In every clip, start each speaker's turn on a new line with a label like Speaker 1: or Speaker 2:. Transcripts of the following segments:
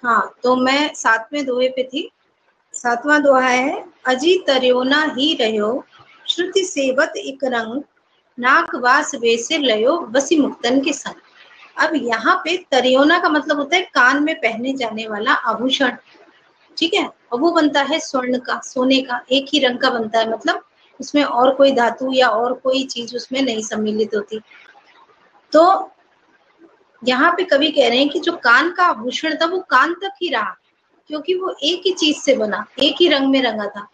Speaker 1: हाँ, तो मैं 7वें दोहे पे थी। 7वां दोहा है, अजी तर्यो ना ही रहो, श्रुति सेवत एक रंग, नाक वास वेसिर लयो, बसी मुक्तन के संग। अब यहाँ पे तरियोना का मतलब होता है कान में पहने जाने वाला आभूषण, ठीक है। और वो बनता है स्वर्ण का, सोने का, एक ही रंग का बनता है, मतलब उसमें और कोई धातु या और कोई चीज उसमें नहीं सम्मिलित होती। तो यहाँ पे कवि कह रहे हैं कि जो कान का आभूषण था वो कान तक ही रहा, क्योंकि वो एक ही चीज से बना, एक ही रंग में रंगा था।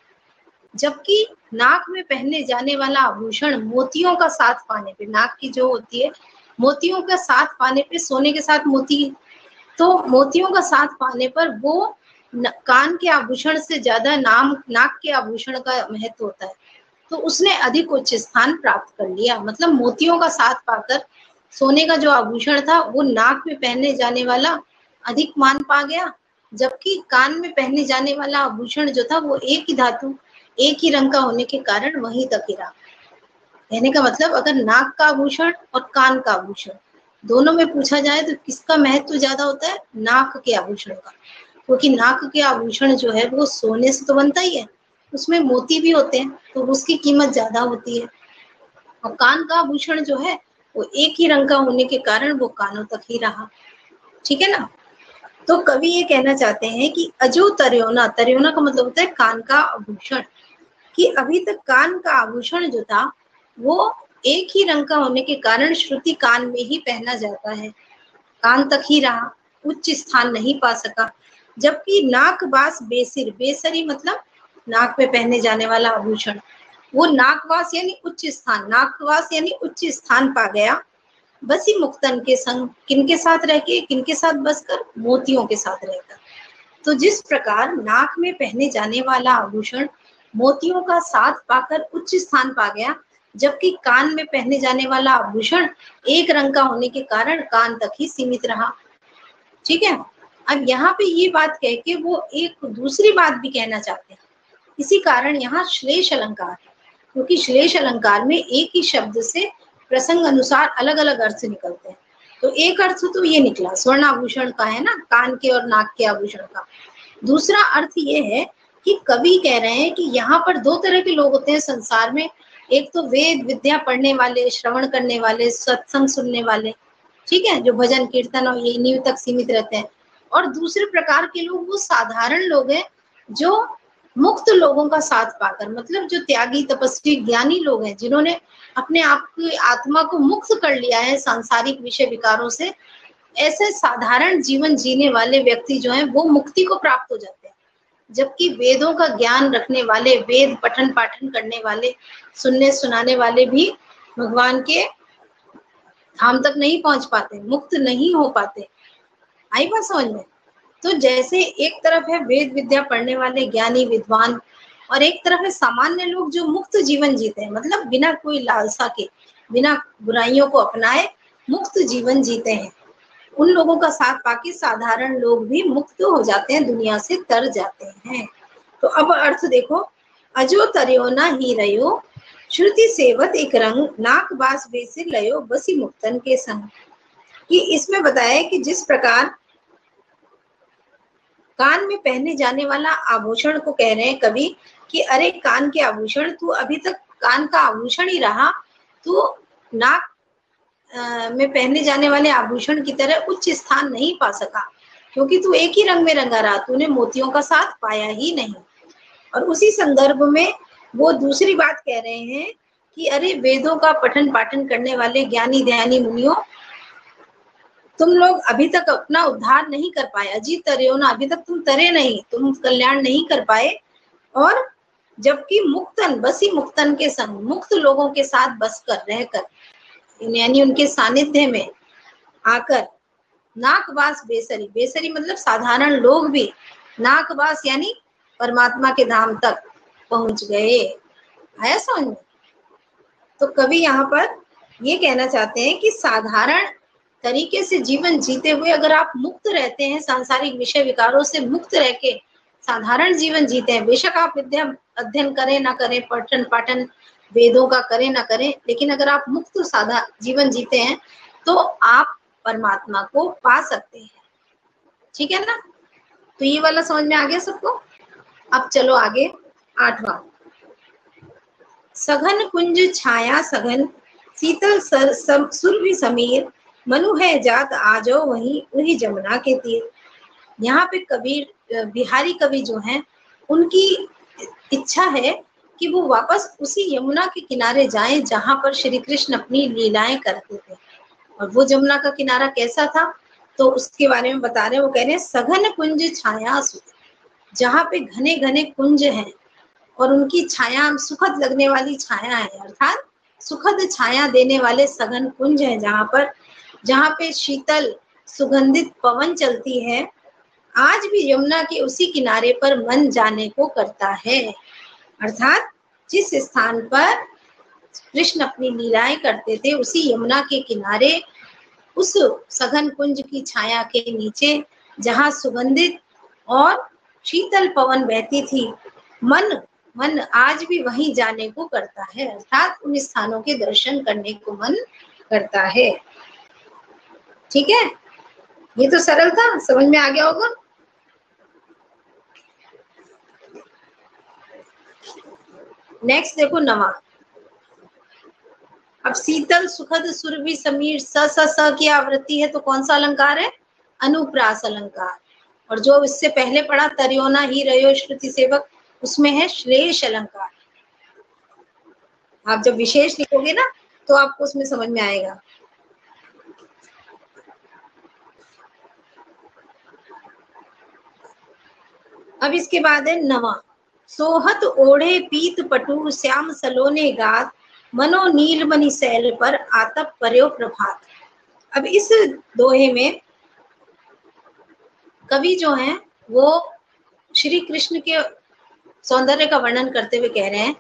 Speaker 1: जबकि नाक में पहनने जाने वाला आभूषण मोतियों का साथ पाने पे, नाक की जो होती है मोतियों का साथ पाने पे, सोने के साथ मोती, तो मोतियों का साथ पाने पर वो कान के आभूषण से ज्यादा नाक के आभूषण का महत्व होता है। तो उसने अधिक उच्च स्थान प्राप्त कर लिया, मतलब मोतियों का साथ पाकर सोने का जो आभूषण था वो नाक में पहनने जाने वाला अधिक मान पा गया, जबकि कान में पहने जाने वाला आभूषण जो था वो एक ही धातु, एक ही रंग का होने के कारण वहीं तक ही रहा। कहने का मतलब अगर नाक का आभूषण और कान का आभूषण दोनों में पूछा जाए तो किसका महत्व ज्यादा होता है? नाक के आभूषण का, क्योंकि नाक के आभूषण जो है वो सोने से तो बनता ही है, उसमें मोती भी होते हैं, तो उसकी कीमत ज्यादा होती है। और कान का आभूषण जो है वो एक ही रंग का होने के कारण वो कानों तक ही रहा, ठीक है ना। तो कवि ये कहना चाहते हैं कि अजो तर्योना, तर्योना का मतलब होता है कान का आभूषण, कि अभी तक कान का आभूषण जो था वो एक ही रंग का होने के कारण श्रुति कान में ही पहना जाता है, कान तक ही रहा, उच्च स्थान नहीं पा सका। जबकि नाक बास बेसिर, बेसरी मतलब नाक में पहने जाने वाला आभूषण, वो नाकवास यानी उच्च स्थान, नाकवास यानी उच्च स्थान पा गया। बसी मुक्तन के संग, किनके साथ रह के, किनके साथ बसकर? मोतियों के साथ रहकर। तो जिस प्रकार नाक में पहने जाने वाला आभूषण मोतियों का साथ पाकर उच्च स्थान पा गया, जबकि कान में पहने जाने वाला आभूषण एक रंग का होने के कारण कान तक ही सीमित रहा, ठीक है। अब यहाँ पे ये बात कह के वो एक दूसरी बात भी कहना चाहते हैं, इसी कारण यहाँ श्लेष अलंकार है, क्योंकि श्लेष अलंकार में एक ही शब्द से प्रसंग अनुसार अलग अलग अर्थ निकलते हैं। तो एक अर्थ तो ये निकला स्वर्ण आभूषण का, है ना, कान के और नाक के आभूषण का। दूसरा अर्थ ये है कि कवि कह रहे हैं कि यहाँ पर दो तरह के लोग होते हैं संसार में, एक तो वेद विद्या पढ़ने वाले, श्रवण करने वाले, सत्संग सुनने वाले, ठीक है, जो भजन कीर्तन और ये नींव तक सीमित रहते हैं। और दूसरे प्रकार के लोग वो साधारण लोग हैं जो मुक्त लोगों का साथ पाकर, मतलब जो त्यागी तपस्वी ज्ञानी लोग हैं, जिन्होंने अपने आप की आत्मा को मुक्त कर लिया है सांसारिक विषय विकारों से, ऐसे साधारण जीवन जीने वाले व्यक्ति जो हैं वो मुक्ति को प्राप्त हो जाते हैं। जबकि वेदों का ज्ञान रखने वाले, वेद पठन पाठन करने वाले, सुनने सुनाने वाले भी भगवान के धाम तक नहीं पहुंच पाते, मुक्त नहीं हो पाते। आई बात समझ में? तो जैसे एक तरफ है वेद विद्या पढ़ने वाले ज्ञानी विद्वान, और एक तरफ है सामान्य लोग जो मुक्त जीवन जीते हैं, मतलब बिना कोई लालसा के, बिना बुराइयों को अपनाए मुक्त जीवन जीते हैं। उन लोगों का साथ पाके साधारण लोग भी मुक्त हो जाते हैं, दुनिया से तर जाते हैं। तो अब अर्थ देखो, अजो तरियो ना ही रयो, श्रुति सेवत एक रंग, नाक बास बेसिर लयो, बसी मुक्तन के संग। कि इसमें बताया कि जिस प्रकार कान में पहने जाने वाला आभूषण को कह रहे हैं कवि कि अरे कान के आभूषण, तू अभी तक कान का आभूषण ही रहा, तू नाक में पहने जाने वाले आभूषण की तरह उच्च स्थान नहीं पा सका, क्योंकि तू एक ही रंग में रंगा रहा, तूने मोतियों का साथ पाया ही नहीं। और उसी संदर्भ में वो दूसरी बात कह रहे हैं कि अरे वेदों का पठन पाठन करने वाले ज्ञानी ध्यानी मुनियों, तुम लोग अभी तक अपना उद्धार नहीं कर पाए, अजीत तरे हो ना, अभी तक तुम तरे नहीं, तुम कल्याण नहीं कर पाए। और जबकि मुक्तन, बसी मुक्तन के संग, मुक्त लोगों के साथ बसकर रहकर, यानी उनके सानिध्य में आकर, नाकवास बेसरी, बेसरी मतलब साधारण लोग भी, नाकवास यानी परमात्मा के धाम तक पहुंच गए। आया समझ में? तो कवि यहाँ पर ये कहना चाहते हैं कि साधारण तरीके से जीवन जीते हुए अगर आप मुक्त रहते हैं, सांसारिक विषय विकारों से मुक्त रह के साधारण जीवन जीते हैं, बेशक आप विद्या अध्ययन करें ना करें, पठन पाठन वेदों का करें ना करें, लेकिन अगर आप मुक्त साधा जीवन जीते हैं तो आप परमात्मा को पा सकते हैं, ठीक है ना। तो ये वाला समझ में आ गया सबको। अब चलो आगे 8वां। सघन कुंज छाया सघन शीतल सुरभि समीर मनु है जात आजो वही वही जमुना के तीर। यहाँ पे कबीर बिहारी कवि जो हैं उनकी इच्छा है कि वो वापस उसी यमुना के किनारे जाएं जहां पर श्री कृष्ण अपनी लीलाएं करते थे। और वो जमुना का किनारा कैसा था तो उसके बारे में बता रहे हैं। वो कह रहे हैं सघन कुंज छाया सुख, जहाँ पे घने घने कुंज हैं और उनकी छाया सुखद लगने वाली छाया है, अर्थात सुखद छाया देने वाले सघन कुंज हैं जहाँ पे शीतल सुगंधित पवन चलती है। आज भी यमुना के उसी किनारे पर मन जाने को करता है, अर्थात जिस स्थान पर कृष्ण अपनी लीलाएं करते थे उसी यमुना के किनारे उस सघन कुंज की छाया के नीचे जहाँ सुगंधित और शीतल पवन बहती थी, मन आज भी वहीं जाने को करता है, अर्थात उन स्थानों के दर्शन करने को मन करता है। ठीक है, ये तो सरल था, समझ में आ गया होगा। नेक्स्ट देखो 9वां। अब शीतल सुखद सुरभि समीर स की आवृत्ति है तो कौन सा अलंकार है? अनुप्रास अलंकार। और जो इससे पहले पढ़ा तरियोना ही रयो श्रुति सेवक उसमें है श्लेष अलंकार। आप जब विशेष लिखोगे ना तो आपको उसमें समझ में आएगा। अब इसके बाद है 9वां। सोहत ओढ़े पीत पटु श्याम सलोने गात मनो नीलमणि शैल पर आतप पर्यो प्रभात। अब इस दोहे में कवि जो हैं वो श्री कृष्ण के सौंदर्य का वर्णन करते हुए कह रहे हैं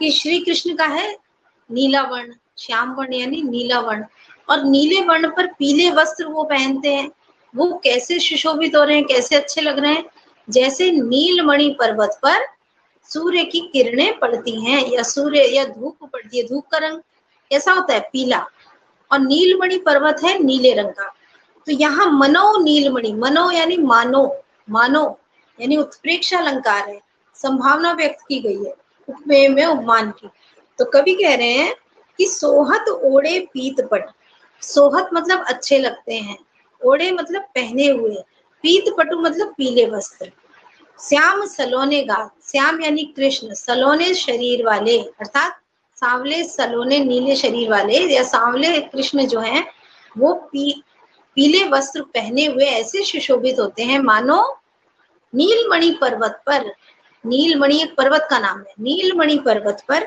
Speaker 1: कि श्री कृष्ण का है नीला वर्ण, श्याम वर्ण यानी नीला वर्ण, और नीले वर्ण पर पीले वस्त्र वो पहनते हैं। वो कैसे सुशोभित हो रहे हैं, कैसे अच्छे लग रहे हैं, जैसे नीलमणि पर्वत पर सूर्य की किरणें पड़ती हैं या सूर्य या धूप पड़ती है। धूप का रंग कैसा होता है? पीला, और नीलमणि पर्वत है नीले रंग का। तो यहाँ मनो नीलमणि, मनो यानी मानो, मानो यानी उत्प्रेक्ष अलंकार है, संभावना व्यक्त की गई है उपमेय में उपमान की। तो कवि कह रहे हैं कि सोहत ओढ़े पीत पट, सोहत मतलब अच्छे लगते हैं, ओढ़े मतलब पहने हुए, पीत पटु मतलब पीले वस्त्र, श्याम सलोने गात, श्याम यानी कृष्ण, सलोने शरीर वाले अर्थात सांवले सलोने नीले शरीर वाले या सांवले कृष्ण जो हैं वो पीले वस्त्र पहने हुए ऐसे सुशोभित होते हैं मानो नीलमणि पर्वत पर, नीलमणि एक पर्वत का नाम है, नीलमणि पर्वत पर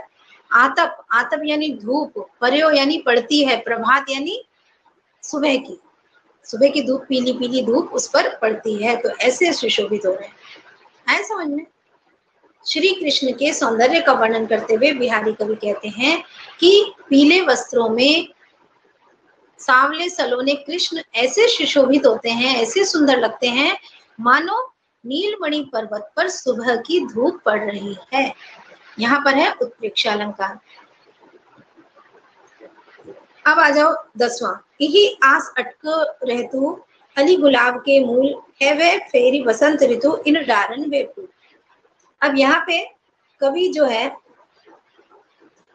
Speaker 1: आतप, आतप यानी धूप, पर्यो यानी पड़ती है, प्रभात यानी सुबह की, सुबह की धूप, पीली पीली धूप उस पर पड़ती है, तो ऐसे सुशोभित हो रहे हैं। आए समझ में? श्री कृष्ण के सौंदर्य का वर्णन करते हुए बिहारी कवि कहते हैं कि पीले वस्त्रों में सांवले सलोने कृष्ण ऐसे सुशोभित होते हैं, ऐसे सुंदर लगते हैं मानो नीलमणि पर्वत पर सुबह की धूप पड़ रही है। यहाँ पर है उत्प्रेक्ष अलंकार। अब आ जाओ 10वां। यही आस अटक रहतु अली गुलाब के मूल है वे फेरी बसंत ऋतु इन डारन वे फूल। अब यहाँ पे कवि जो है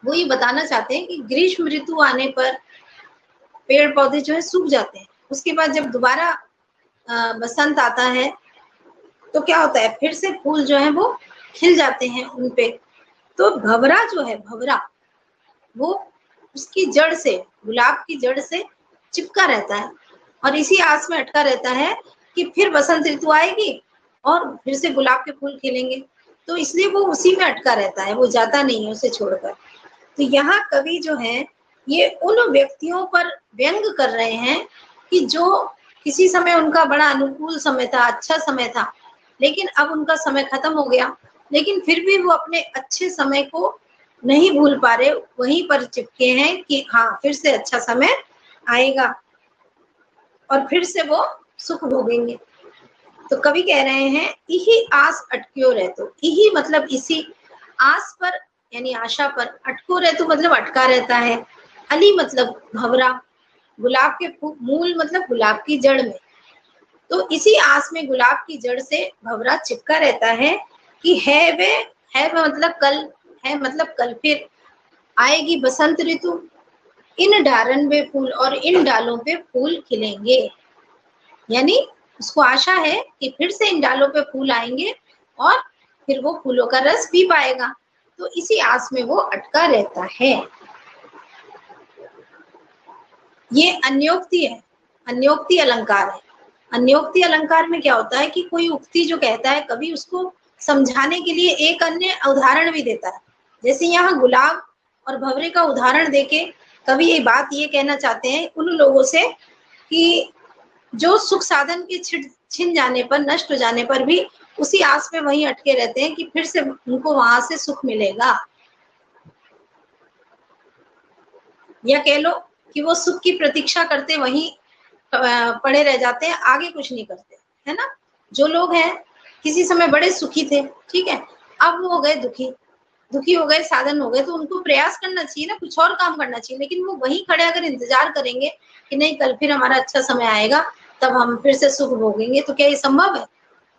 Speaker 1: वो ये बताना चाहते हैं कि ग्रीष्म ऋतु आने पर पेड़ पौधे जो है सूख जाते हैं, उसके बाद जब दोबारा बसंत आता है तो क्या होता है, फिर से फूल जो है वो खिल जाते हैं उन पे। तो भंवरा जो है, भंवरा वो उसकी जड़ से, गुलाब की जड़ से चिपका रहता है और इसी आस में अटका रहता है कि फिर बसंत ऋतु आएगी और फिर से गुलाब के फूल खिलेंगे, तो इसलिए वो उसी में अटका रहता है, वो जाता नहीं है उसे छोड़कर। तो यहाँ कवि जो है ये उन व्यक्तियों पर व्यंग कर रहे हैं कि जो किसी समय उनका बड़ा अनुकूल समय था, अच्छा समय था, लेकिन अब उनका समय खत्म हो गया, लेकिन फिर भी वो अपने अच्छे समय को नहीं भूल पा रहे, वहीं पर चिपके हैं कि हाँ फिर से अच्छा समय आएगा और फिर से वो सुख भोगेंगे। तो कवि कह रहे हैं यही आस अटक्यो रहतो, यही मतलब इसी, आस पर यानी आशा पर, अटको रहतो मतलब अटका रहता है, अली मतलब भंवरा, गुलाब के मूल मतलब गुलाब की जड़ में, तो इसी आस में गुलाब की जड़ से भंवरा चिपका रहता है कि है वे मतलब कल, है मतलब कल फिर आएगी बसंत ऋतु, इन डारन पे फूल और इन डालों पे फूल खिलेंगे। यानी उसको आशा है कि फिर से इन डालों पे फूल आएंगे और फिर वो फूलों का रस पी पाएगा। तो इसी आस में वो अटका रहता है। ये अन्योक्ति है, अन्योक्ति अलंकार है। अन्योक्ति अलंकार में क्या होता है कि कोई उक्ति जो कहता है कभी उसको समझाने के लिए एक अन्य उदाहरण भी देता है। जैसे यहाँ गुलाब और भंवरे का उदाहरण देके कभी ये बात ये कहना चाहते हैं उन लोगों से कि जो सुख साधन के छिन जाने पर, नष्ट हो जाने पर भी उसी आस में वहीं अटके रहते हैं कि फिर से उनको वहां से सुख मिलेगा, या कह लो कि वो सुख की प्रतीक्षा करते वहीं पड़े रह जाते हैं, आगे कुछ नहीं करते, है ना। जो लोग हैं किसी समय बड़े सुखी थे, ठीक है, अब वो हो गए दुखी हो गए, साधन हो गए, तो उनको प्रयास करना चाहिए ना, कुछ और काम करना चाहिए। लेकिन वो वहीं खड़े अगर इंतजार करेंगे कि नहीं कल फिर हमारा अच्छा समय आएगा तब हम फिर से सुख भोगेंगे, तो क्या ये संभव है?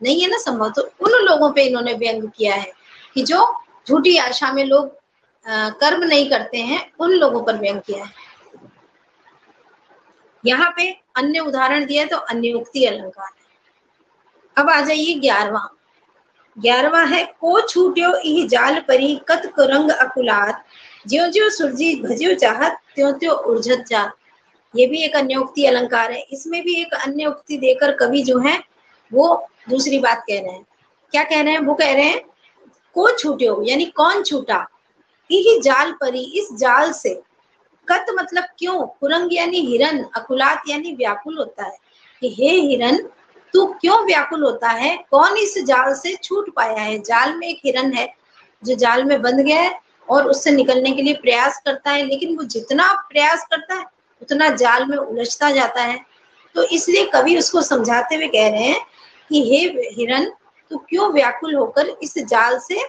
Speaker 1: नहीं है ना संभव। तो उन लोगों पे इन्होंने व्यंग किया है कि जो झूठी आशा में लोग कर्म नहीं करते हैं, उन लोगों पर व्यंग किया है। यहाँ पे अन्य उदाहरण दिया है तो अन्योक्ति अलंकार है। अब आ जाइए 11वां है को छूट्यो इह जाल परी कत कुरंग अकुलात, ज्यो ज्यो सुरजी भजियो चाहत त्यों त्यों उर्झत जा। ये भी एक अन्योक्ति अलंकार है। इसमें भी एक अन्य उक्ति देकर कवि जो है वो दूसरी बात कह रहे हैं। क्या कह रहे हैं? वो कह रहे हैं को छूट्यो यानी कौन छूटा, इह जाल परी इस जाल से, कत मतलब क्यों, कुरंग यानी हिरन, अकुलात यानी व्याकुल होता है कि हे हिरन तू क्यों व्याकुल होता है, कौन इस जाल से छूट पाया है। जाल में एक हिरन है जो जाल में बंध गया है और उससे निकलने के लिए प्रयास करता है, लेकिन वो जितना प्रयास करता है उतना जाल में उलझता जाता है। तो इसलिए कवि उसको समझाते हुए कह रहे हैं कि हे हिरन तू क्यों व्याकुल होकर इस जाल से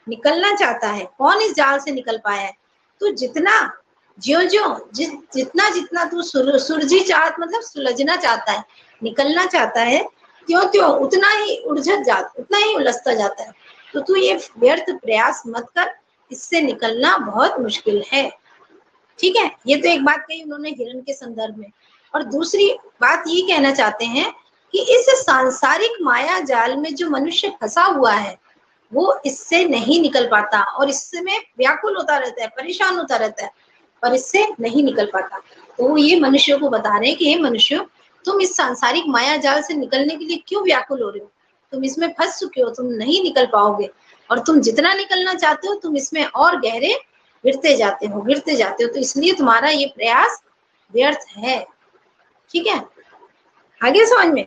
Speaker 1: निकलना चाहता है, कौन इस जाल से निकल पाया है। तो जितना ज्यो ज्यो जितना जितना तू सुरजी चाहत मतलब सुलझना चाहता है, निकलना चाहता है, त्यों त्यों उतना ही उलझत जाता, उतना ही उलझता जाता है। तो तू ये व्यर्थ प्रयास मत कर, इससे निकलना बहुत मुश्किल है। ठीक है, ये तो एक बात कही उन्होंने हिरन के संदर्भ में। और दूसरी बात ये कहना चाहते हैं कि इस सांसारिक माया जाल में जो मनुष्य फंसा हुआ है वो इससे नहीं निकल पाता और इसमें व्याकुल होता रहता है, परेशान होता रहता है, पर इससे नहीं निकल पाता। तो वो ये मनुष्यों को बता रहे हैं कि हे मनुष्यों तुम इस सांसारिक माया जाल से निकलने के लिए क्यों व्याकुल हो रहे हो, तुम इसमें फंस चुके हो, तुम नहीं निकल पाओगे, और तुम जितना निकलना चाहते हो तुम इसमें और गहरे गिरते जाते हो, तो इसलिए तुम्हारा ये प्रयास व्यर्थ है। ठीक है, आगे समझ में।